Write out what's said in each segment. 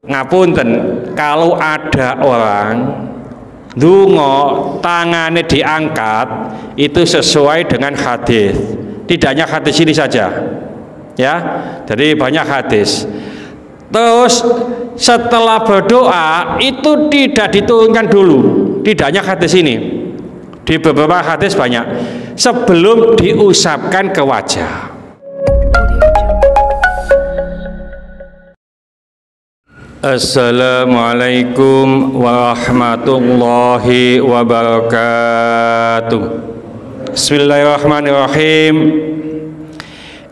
ngapunten, kalau ada orang ndonga tangannya diangkat, itu sesuai dengan hadis. Tidak hanya hadis ini saja, ya. Jadi banyak hadis. Terus setelah berdoa itu tidak diturunkan dulu. Tidak hanya hadis ini, di beberapa hadis banyak. Sebelum diusapkan ke wajah. Assalamualaikum warahmatullahi wabarakatuh. Bismillahirrahmanirrahim.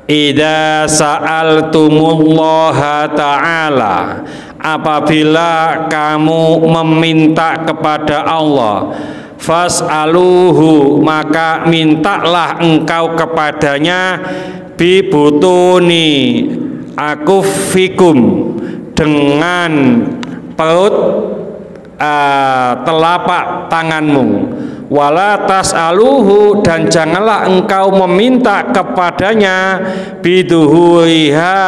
Idza sa'altumullaha ta'ala, apabila kamu meminta kepada Allah, fas'aluhu, maka mintalah engkau kepadanya, bibutuni akufikum, dengan perut telapak tanganmu, wala tas'aluhu, dan janganlah engkau meminta kepadanya, biduhuriha,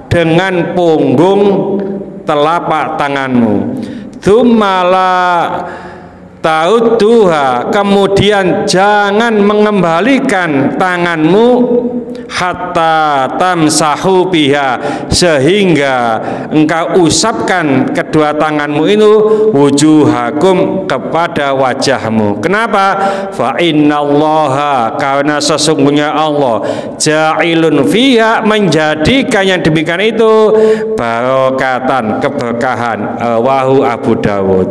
dengan punggung telapak tanganmu, tsumala ta'udduha, kemudian jangan mengembalikan tanganmu, hatta tamsahu biha, sehingga engkau usapkan kedua tanganmu itu wujuhakum, kepada wajahmu. Kenapa? Fa innallaha, karena sesungguhnya Allah, ja'ilun fiha, menjadikan yang demikian itu barokatan, keberkahan. Rawahu Abu Dawud.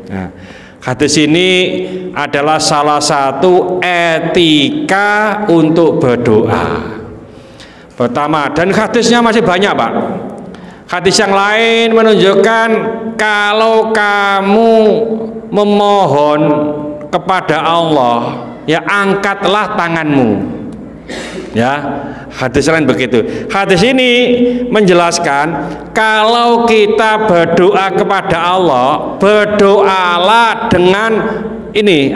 Nah, hadis ini adalah salah satu etika untuk berdoa. Pertama, dan hadisnya masih banyak, Pak. Hadis yang lain menunjukkan kalau kamu memohon kepada Allah, ya angkatlah tanganmu. Ya, hadis lain begitu. Hadis ini menjelaskan kalau kita berdoa kepada Allah, berdoalah dengan ini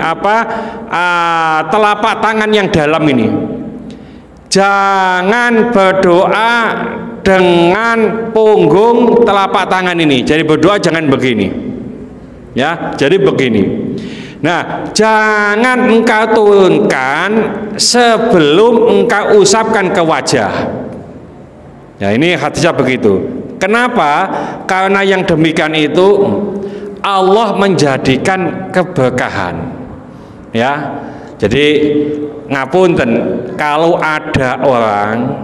telapak tangan yang dalam ini. Jangan berdoa dengan punggung telapak tangan ini. Jadi berdoa jangan begini. Ya, jadi begini. Nah, jangan engkau turunkan sebelum engkau usapkan ke wajah. Ya, ini hadisnya begitu. Kenapa? Karena yang demikian itu Allah menjadikan keberkahan. Ya, jadi ngapunten, kalau ada orang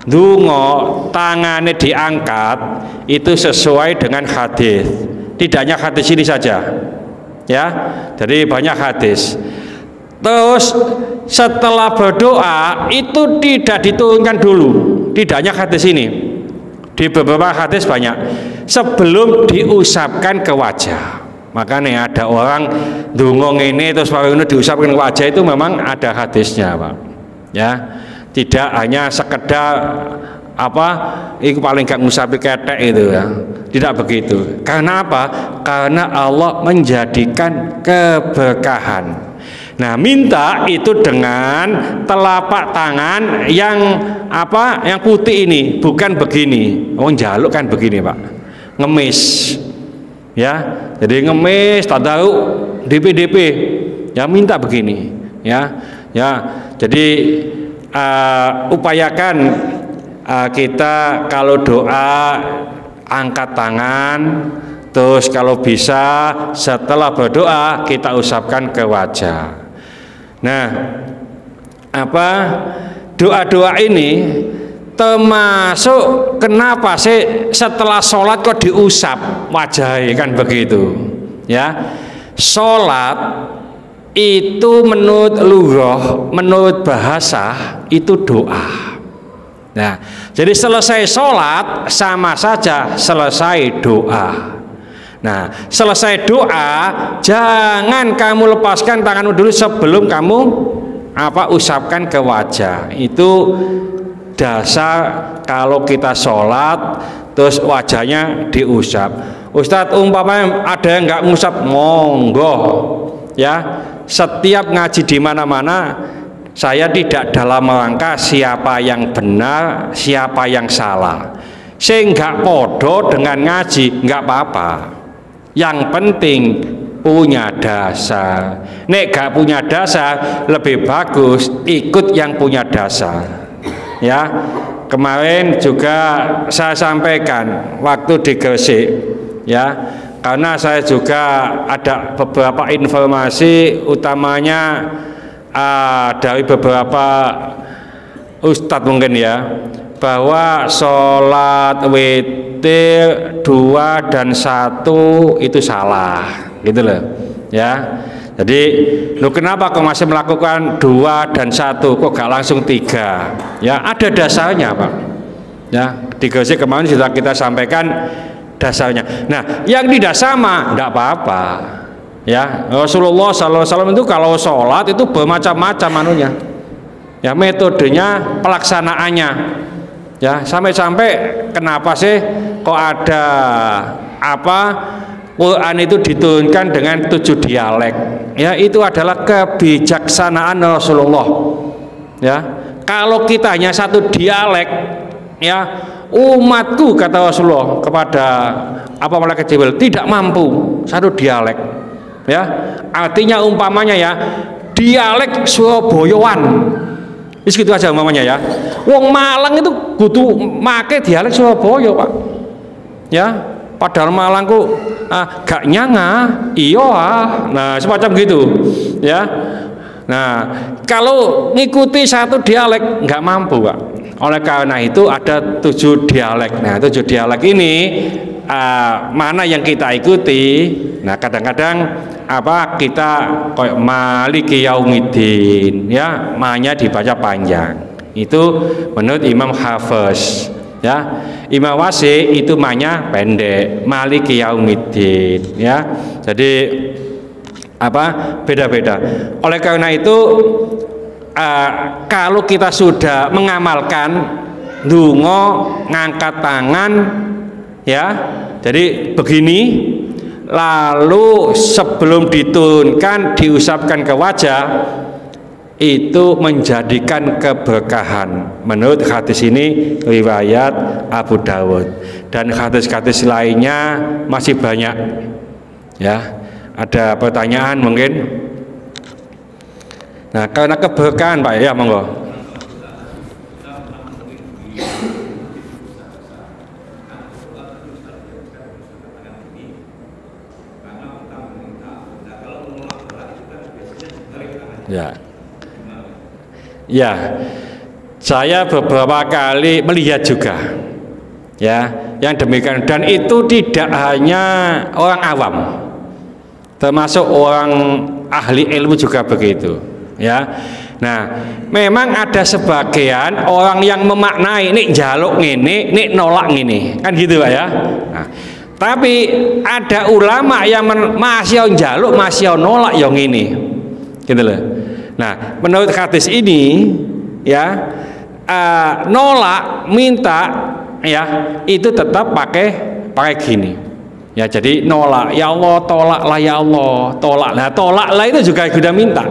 ndonga tangannya diangkat, itu sesuai dengan hadis. Tidak hanya hadis ini saja. Ya, jadi banyak hadis. Terus setelah berdoa itu tidak diturunkan dulu. Tidak hanya hadis ini, di beberapa hadis banyak. Sebelum diusapkan ke wajah. Makanya ada orang ndonga ngene terus baru diusapkan ke wajah, itu memang ada hadisnya, Pak. Ya, tidak hanya sekedar itu paling gak ngusapi ketek itu, ya. Tidak begitu. Karena apa? Karena Allah menjadikan keberkahan. Nah, minta itu dengan telapak tangan yang yang putih ini, bukan begini. Oh, njaluk kan begini, Pak. Ngemis. Ya. Jadi ngemis, tadaruk, DP. Ya, minta begini, ya. Ya. Jadi upayakan kita kalau doa angkat tangan, terus kalau bisa setelah berdoa kita usapkan ke wajah. Nah, doa-doa ini termasuk kenapa sih setelah sholat kok diusap wajah, kan begitu, ya. Sholat itu menurut lughah, menurut bahasa itu doa. Nah, jadi selesai sholat sama saja selesai doa. Nah, selesai doa jangan kamu lepaskan tanganmu dulu sebelum kamu usapkan ke wajah. Itu dasar kalau kita sholat terus wajahnya diusap. Ustadz, umpamanya ada yang nggak ngusap, monggo, ya. Setiap ngaji di mana-mana, saya tidak dalam rangka siapa yang benar, siapa yang salah. Sing gak podo dengan ngaji nggak apa-apa. Yang penting punya dasar. Nek gak punya dasar lebih bagus ikut yang punya dasar. Ya, kemarin juga saya sampaikan waktu di Gresik, ya, karena saya juga ada beberapa informasi utamanya dari beberapa ustadz mungkin ya, bahwa sholat witir 2 dan 1 itu salah gitu loh ya. Jadi lu kenapa kok masih melakukan 2 dan 1 kok gak langsung 3 ya, ada dasarnya Pak ya. Di Gresik kemarin sudah kita sampaikan dasarnya. Nah yang tidak sama enggak apa-apa ya. Rasulullah SAW itu kalau sholat itu bermacam-macam anunya ya, metodenya, pelaksanaannya ya, sampai-sampai kenapa sih kok ada apa Quran itu diturunkan dengan 7 dialek ya, itu adalah kebijaksanaan Rasulullah ya. Kalau kita hanya 1 dialek ya, umatku kata Rasulullah kepada apa malaikat Jibril tidak mampu 1 dialek ya, artinya umpamanya ya dialek Surabayaan gitu aja umpamanya ya. Wong Malang itu kudu make dialek Surabaya Pak ya, padahal Malangku gak nyanga iya nah semacam gitu ya. Nah kalau ngikuti 1 dialek nggak mampu Pak. Oleh karena itu ada 7 dialek. Nah 7 dialek ini mana yang kita ikuti. Nah kadang-kadang apa kita kayak Maliki Yaumiddin ya, mahnya dibaca panjang, itu menurut Imam Hafiz ya. Imam Wasi itu mahnya pendek, Maliki Yaumiddin ya. Jadi apa beda-beda. Oleh karena itu kalau kita sudah mengamalkan dungo ngangkat tangan ya, jadi begini, lalu sebelum diturunkan diusapkan ke wajah, itu menjadikan keberkahan menurut hadis ini riwayat Abu Dawud, dan hadis-hadis lainnya masih banyak ya. Ada pertanyaan mungkin? Nah karena keberkahan Pak ya, monggo. Ya, ya, saya beberapa kali melihat juga, ya, yang demikian, dan itu tidak hanya orang awam, termasuk orang ahli ilmu juga begitu, ya. Nah, memang ada sebagian orang yang memaknai ini jaluk ini nolak ini, kan gitu Pak ya. Nah, tapi ada ulama yang masih jaluk, masih nolak yang ini, gitu loh. Nah, menurut hadis ini ya, nolak minta ya itu tetap pakai gini ya. Jadi nolak ya Allah, tolaklah ya Allah, tolak. Nah tolaklah itu juga sudah minta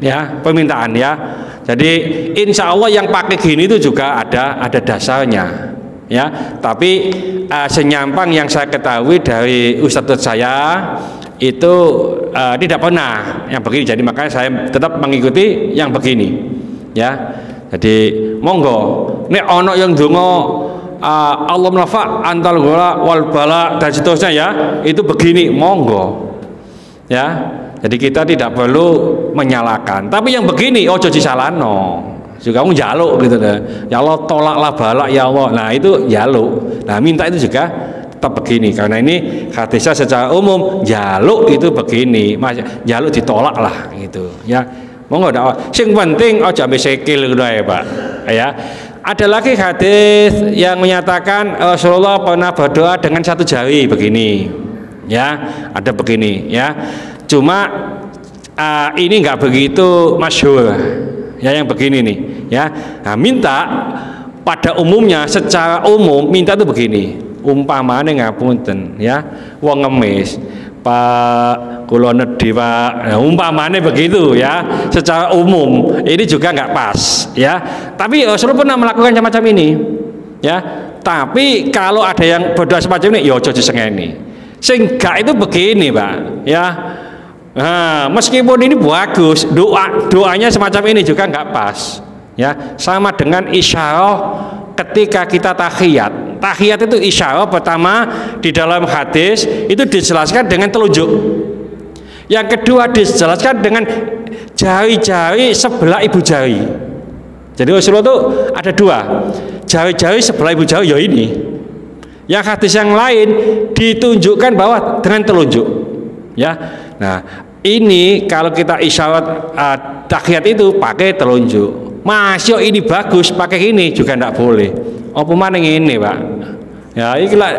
ya, permintaan ya. Jadi insya Allah yang pakai gini itu juga ada dasarnya ya. Tapi senyampang yang saya ketahui dari ustadz saya itu tidak pernah yang begini. Jadi makanya saya tetap mengikuti yang begini ya. Jadi monggo nek ono yang dongo Allah nafa antal gola wal bala dan seterusnya ya, itu begini monggo ya. Jadi kita tidak perlu menyalahkan, tapi yang begini ojo disalahno juga kamu jaluk gitu deh. Ya Allah tolaklah balak ya Allah. Nah itu jaluk. Nah minta itu juga tetap begini, karena ini hadisnya secara umum jaluk itu begini, mas jaluk ditolak lah gitu ya. Monggo dak sing penting aja ambek sikil gitu ya Pak ya. Ada lagi hadis yang menyatakan Rasulullah pernah berdoa dengan 1 jari begini ya, ada begini ya. Cuma ini enggak begitu masyhur ya yang begini nih ya. Nah, minta pada umumnya secara umum minta itu begini. Umpamane ngapunten ya, wong ngemis Pak kula nedhi Pak, nah, umpamane begitu ya, secara umum ini juga nggak pas ya. Tapi Rasulullah pernah melakukan macam ini ya. Tapi kalau ada yang berdoa semacam ini, ya ojo disengeni. Sing gak itu begini, Pak, ya. Nah, meskipun ini bagus, doanya semacam ini juga nggak pas, ya. Sama dengan isyarah ketika kita tahiyat. Tahiyat itu isyarah pertama di dalam hadis itu dijelaskan dengan telunjuk. Yang kedua dijelaskan dengan jari-jari sebelah ibu jari. Jadi Rasulullah itu ada dua, jari-jari sebelah ibu jari, ya ini. Yang hadis yang lain ditunjukkan bahwa dengan telunjuk, ya. Nah, ini kalau kita isyarat tahiyat itu pakai telunjuk. Masuk ini bagus pakai ini juga tidak boleh. Apa mana ini, Pak? Ya, ini lah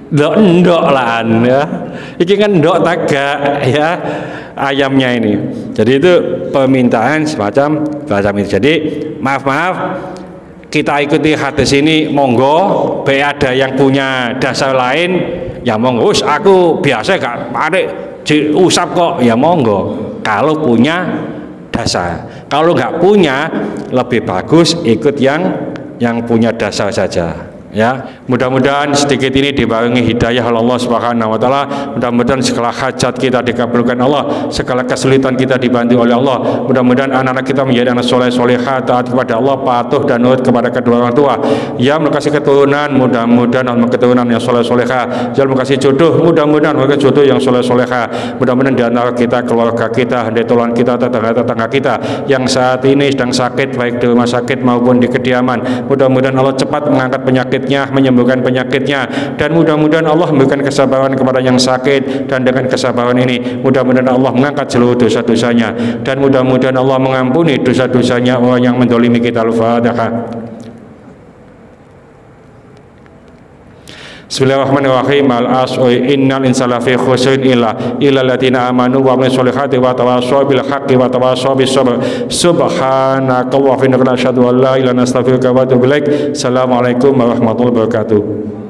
ndok lah, ya. Ini kan ndok tagak, ya, ayamnya ini. Jadi itu permintaan semacam ini. Jadi maaf, kita ikuti hadis ini, monggo. Ada yang punya dasar lain, ya monggo. Aku biasa gak pakai usap kok, ya monggo. Kalau punya dasar, kalau nggak punya, lebih bagus ikut yang punya dasar saja. Ya, mudah-mudahan sedikit ini dibarengi hidayah oleh Allah Subhanahu wa taala. Mudah-mudahan segala hajat kita dikabulkan Allah, segala kesulitan kita dibantu oleh Allah. Mudah-mudahan anak-anak kita menjadi anak soleh solehah, taat kepada Allah, patuh dan nurut kepada kedua orang tua. Ya, kasih keturunan, mudah-mudahan Allah keturunan yang soleh solehah. Jangan kasih jodoh, mudah-mudahan mereka jodoh yang soleh solehah. Mudah-mudahan di antara kita, keluarga kita, handetolan kita, tetangga-tetangga kita yang saat ini sedang sakit, baik di rumah sakit maupun di kediaman, mudah-mudahan Allah cepat mengangkat penyakit, menyembuhkan penyakitnya, dan mudah-mudahan Allah memberikan kesabaran kepada yang sakit, dan dengan kesabaran ini mudah-mudahan Allah mengangkat seluruh dosa-dosanya, dan mudah-mudahan Allah mengampuni dosa-dosanya orang yang mendolimi kita. Al-Fatihah. Bismillahirrahmanirrahim. Al-asri innal insana fi khusrin illa alladziina amanu wa amilus solihati wa tawassaw bil haqqi wa tawassaw bis sabr. Subhanakallahumma wa bihamdika asyhadu an la ilaha illa anta astaghfiruka wa atubu ilaik. Assalamualaikum warahmatullahi wabarakatuh.